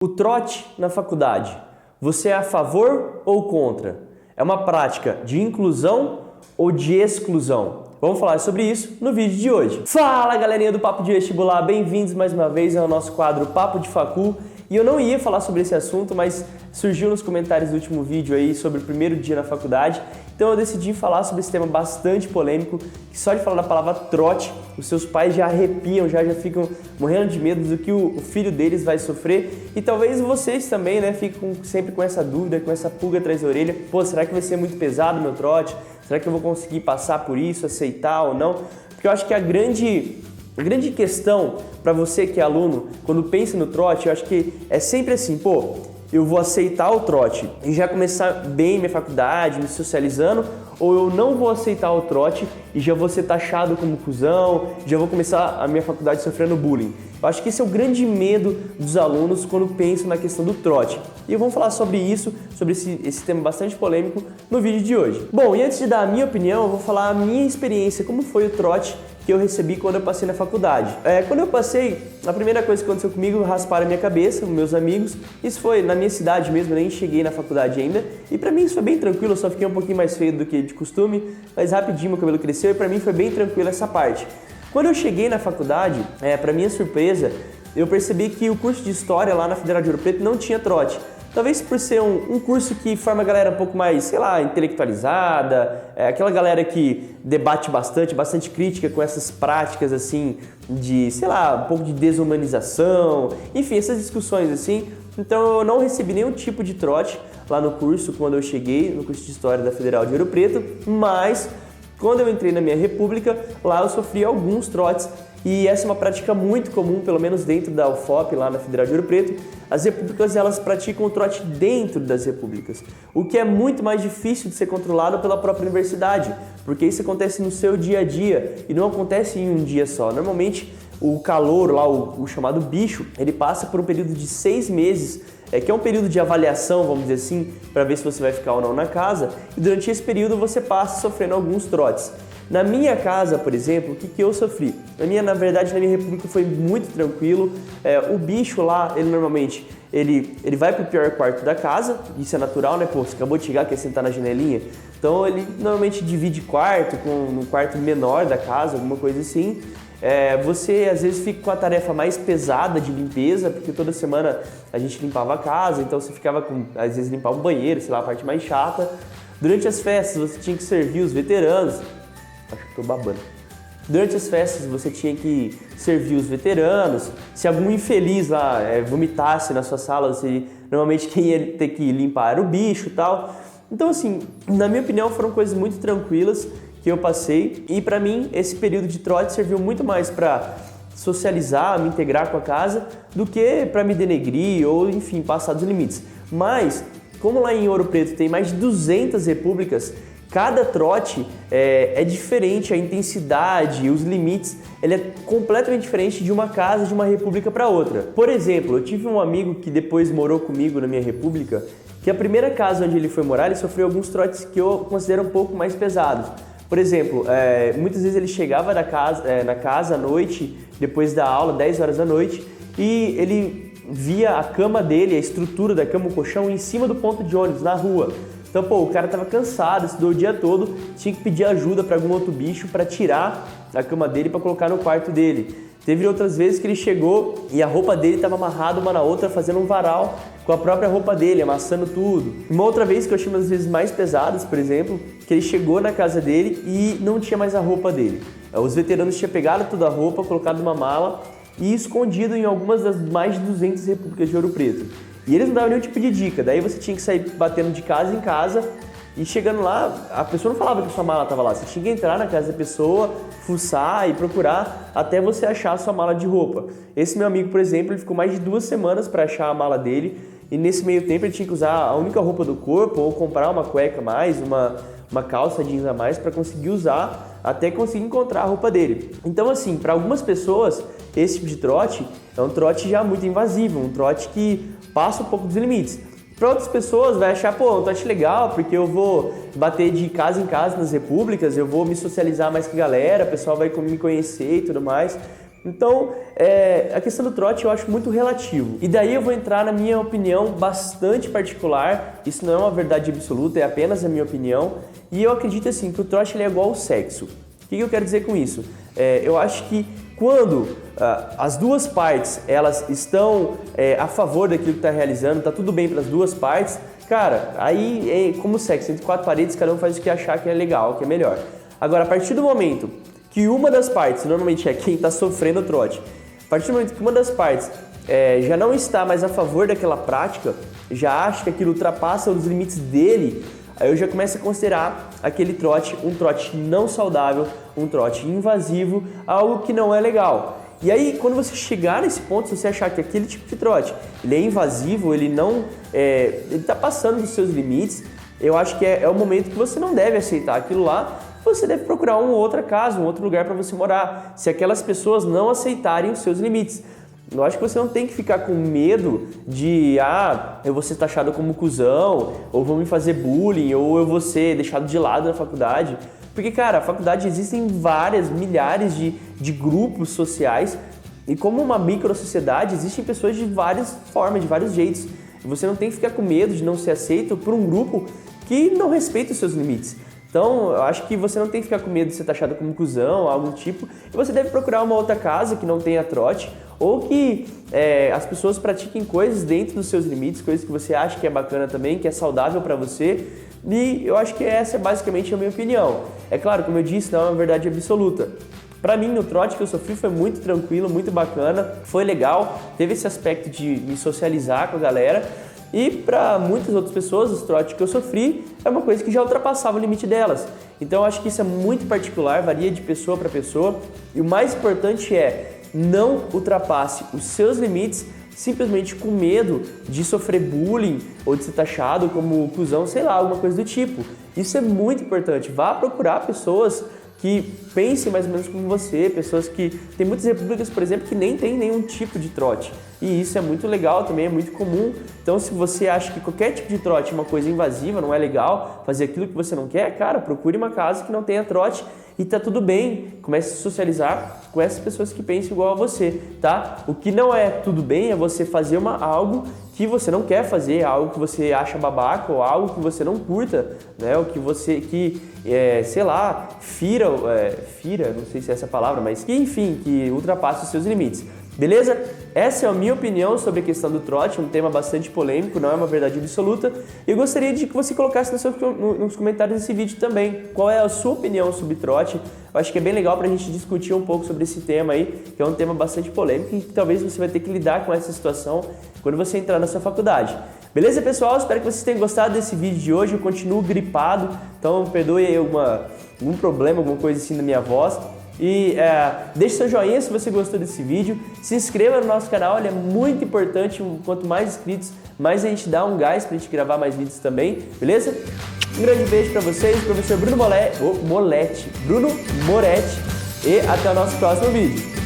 O trote na faculdade, você é a favor ou contra? É uma prática de inclusão ou de exclusão? Vamos falar sobre isso no vídeo de hoje. Fala galerinha do Papo de Vestibular, bem-vindos mais uma vez ao nosso quadro Papo de Facu. E eu não ia falar sobre esse assunto, mas surgiu nos comentários do último vídeo aí sobre o primeiro dia na faculdade. Então eu decidi falar sobre esse tema bastante polêmico, que só de falar da palavra trote, os seus pais já arrepiam, já ficam morrendo de medo do que o filho deles vai sofrer. E talvez vocês também, né, fiquem sempre com essa dúvida, com essa pulga atrás da orelha. Pô, será que vai ser muito pesado o meu trote? Será que eu vou conseguir passar por isso, aceitar ou não? Porque eu acho que a grande questão para você que é aluno, quando pensa no trote, eu acho que é sempre assim, pô, eu vou aceitar o trote e já começar bem minha faculdade, me socializando, ou eu não vou aceitar o trote e já vou ser taxado como cuzão, já vou começar a minha faculdade sofrendo bullying. Eu acho que esse é o grande medo dos alunos quando pensam na questão do trote. E vamos falar sobre isso, sobre esse tema bastante polêmico no vídeo de hoje. Bom, e antes de dar a minha opinião, eu vou falar a minha experiência, como foi o trote que eu recebi quando eu passei na faculdade. Quando eu passei, a primeira coisa que aconteceu comigo, rasparam a minha cabeça, meus amigos. Isso foi na minha cidade mesmo, eu nem cheguei na faculdade ainda. E pra mim isso foi bem tranquilo, eu só fiquei um pouquinho mais feio do que de costume, mas rapidinho meu cabelo cresceu e pra mim foi bem tranquilo essa parte. Quando eu cheguei na faculdade, pra minha surpresa, eu percebi que o curso de História lá na Federal de Ouro Preto não tinha trote. Talvez por ser um curso que forma a galera um pouco mais, sei lá, intelectualizada, aquela galera que debate bastante crítica com essas práticas assim de, sei lá, um pouco de desumanização, enfim, essas discussões assim. Então eu não recebi nenhum tipo de trote lá no curso quando eu cheguei, no curso de História da Federal de Ouro Preto, mas quando eu entrei na minha república, lá eu sofri alguns trotes. E essa é uma prática muito comum, pelo menos dentro da UFOP, lá na Federal de Ouro Preto. As repúblicas, elas praticam o trote dentro das repúblicas, o que é muito mais difícil de ser controlado pela própria universidade, porque isso acontece no seu dia a dia e não acontece em um dia só. Normalmente, o calouro lá, o chamado bicho, ele passa por um período de 6 meses, que é um período de avaliação, vamos dizer assim, para ver se você vai ficar ou não na casa, e durante esse período você passa sofrendo alguns trotes. Na minha casa, por exemplo, o que eu sofri? Na verdade, na minha república foi muito tranquilo. O bicho lá, ele normalmente ele vai pro pior quarto da casa, isso é natural, né? Pô, você acabou de chegar, quer sentar na janelinha. Então ele normalmente divide quarto com um quarto menor da casa, alguma coisa assim. Você às vezes fica com a tarefa mais pesada de limpeza, porque toda semana a gente limpava a casa, então você ficava com, às vezes, limpar o banheiro, sei lá, a parte mais chata. Durante as festas você tinha que servir os veteranos. Acho que tô babando. Durante as festas você tinha que servir os veteranos. Se algum infeliz lá vomitasse na sua sala, normalmente quem ia ter que limpar era o bicho e tal. Então assim, na minha opinião foram coisas muito tranquilas que eu passei. E pra mim esse período de trote serviu muito mais pra socializar, me integrar com a casa, do que pra me denegrir ou enfim, passar dos limites. Mas, como lá em Ouro Preto tem mais de 200 repúblicas, cada trote é diferente, a intensidade, os limites, ele é completamente diferente de uma casa, de uma república para outra. Por exemplo, eu tive um amigo que depois morou comigo na minha república, que a primeira casa onde ele foi morar, ele sofreu alguns trotes que eu considero um pouco mais pesados. Por exemplo, muitas vezes ele chegava na casa à noite, depois da aula, 10 horas da noite, e ele via a cama dele, a estrutura da cama, o colchão, em cima do ponto de ônibus, na rua. Então, pô, o cara tava cansado, estudou o dia todo, tinha que pedir ajuda para algum outro bicho para tirar a cama dele para colocar no quarto dele. Teve outras vezes que ele chegou e a roupa dele estava amarrada uma na outra, fazendo um varal com a própria roupa dele, amassando tudo. Uma outra vez que eu achei umas vezes mais pesadas, por exemplo, que ele chegou na casa dele e não tinha mais a roupa dele. Os veteranos tinham pegado toda a roupa, colocado numa mala e escondido em algumas das mais de 200 repúblicas de Ouro Preto. E eles não davam nenhum tipo de dica, daí você tinha que sair batendo de casa em casa e chegando lá, a pessoa não falava que a sua mala estava lá, você tinha que entrar na casa da pessoa, fuçar e procurar até você achar a sua mala de roupa. Esse meu amigo, por exemplo, ele ficou mais de 2 semanas para achar a mala dele e nesse meio tempo ele tinha que usar a única roupa do corpo ou comprar uma cueca a mais, uma calça jeans a mais para conseguir usar até conseguir encontrar a roupa dele. Então assim, para algumas pessoas, esse tipo de trote é um trote já muito invasivo, um trote que passa um pouco dos limites. Para outras pessoas vai achar, pô, um trote legal, porque eu vou bater de casa em casa nas repúblicas, eu vou me socializar mais com a galera, o pessoal vai me conhecer e tudo mais. Então, a questão do trote eu acho muito relativo. E daí eu vou entrar na minha opinião bastante particular. Isso não é uma verdade absoluta, é apenas a minha opinião. E eu acredito assim que o trote ele é igual ao sexo. O que eu quero dizer com isso? Eu acho que quando as duas partes elas estão a favor daquilo que está realizando, tá tudo bem para as duas partes, cara, aí é como sexo, entre quatro paredes, cada um faz o que achar que é legal, que é melhor. Agora, a partir do momento que uma das partes, normalmente é quem está sofrendo o trote, a partir do momento que uma das partes já não está mais a favor daquela prática, já acha que aquilo ultrapassa os limites dele, aí eu já começo a considerar aquele trote um trote não saudável, um trote invasivo, algo que não é legal. E aí, quando você chegar nesse ponto, se você achar que aquele tipo de trote ele é invasivo, ele não ele está passando dos seus limites, eu acho que é o momento que você não deve aceitar aquilo lá. Você deve procurar uma outra casa, um outro lugar para você morar, se aquelas pessoas não aceitarem os seus limites. Eu acho que você não tem que ficar com medo de, eu vou ser taxado como cuzão, ou vão me fazer bullying, ou eu vou ser deixado de lado na faculdade. Porque, cara, a faculdade existem milhares de grupos sociais, e como uma micro-sociedade, existem pessoas de várias formas, de vários jeitos. E você não tem que ficar com medo de não ser aceito por um grupo que não respeita os seus limites. Então, eu acho que você não tem que ficar com medo de ser taxado como cuzão, algo do tipo, e você deve procurar uma outra casa que não tenha trote, ou que as pessoas pratiquem coisas dentro dos seus limites, coisas que você acha que é bacana também, que é saudável para você, e eu acho que essa é basicamente a minha opinião. É claro, como eu disse, não é uma verdade absoluta. Pra mim, o trote que eu sofri foi muito tranquilo, muito bacana, foi legal, teve esse aspecto de me socializar com a galera. E para muitas outras pessoas, os trotes que eu sofri é uma coisa que já ultrapassava o limite delas. Então eu acho que isso é muito particular, varia de pessoa para pessoa. E o mais importante é não ultrapasse os seus limites simplesmente com medo de sofrer bullying ou de ser taxado como cuzão, sei lá, alguma coisa do tipo. Isso é muito importante. Vá procurar pessoas que pensem mais ou menos como você, pessoas que... Tem muitas repúblicas, por exemplo, que nem tem nenhum tipo de trote. E isso é muito legal também, é muito comum. Então, se você acha que qualquer tipo de trote é uma coisa invasiva, não é legal, fazer aquilo que você não quer, cara, procure uma casa que não tenha trote e tá tudo bem. Comece a se socializar com essas pessoas que pensam igual a você, tá? O que não é tudo bem é você fazer algo que você não quer fazer, algo que você acha babaca ou algo que você não curta, né? O que você, sei lá, fira, não sei se é essa palavra, mas que, enfim, que ultrapassa os seus limites. Beleza? Essa é a minha opinião sobre a questão do trote, um tema bastante polêmico, não é uma verdade absoluta. E eu gostaria de que você colocasse nos comentários desse vídeo também qual é a sua opinião sobre trote. Eu acho que é bem legal para a gente discutir um pouco sobre esse tema aí, que é um tema bastante polêmico e que talvez você vai ter que lidar com essa situação quando você entrar na sua faculdade. Beleza, pessoal? Espero que vocês tenham gostado desse vídeo de hoje. Eu continuo gripado, então perdoe aí algum problema, alguma coisa assim na minha voz. E deixe seu joinha se você gostou desse vídeo, se inscreva no nosso canal, ele é muito importante, quanto mais inscritos, mais a gente dá um gás pra gente gravar mais vídeos também, beleza? Um grande beijo pra vocês, professor Bruno Moretti, e até o nosso próximo vídeo.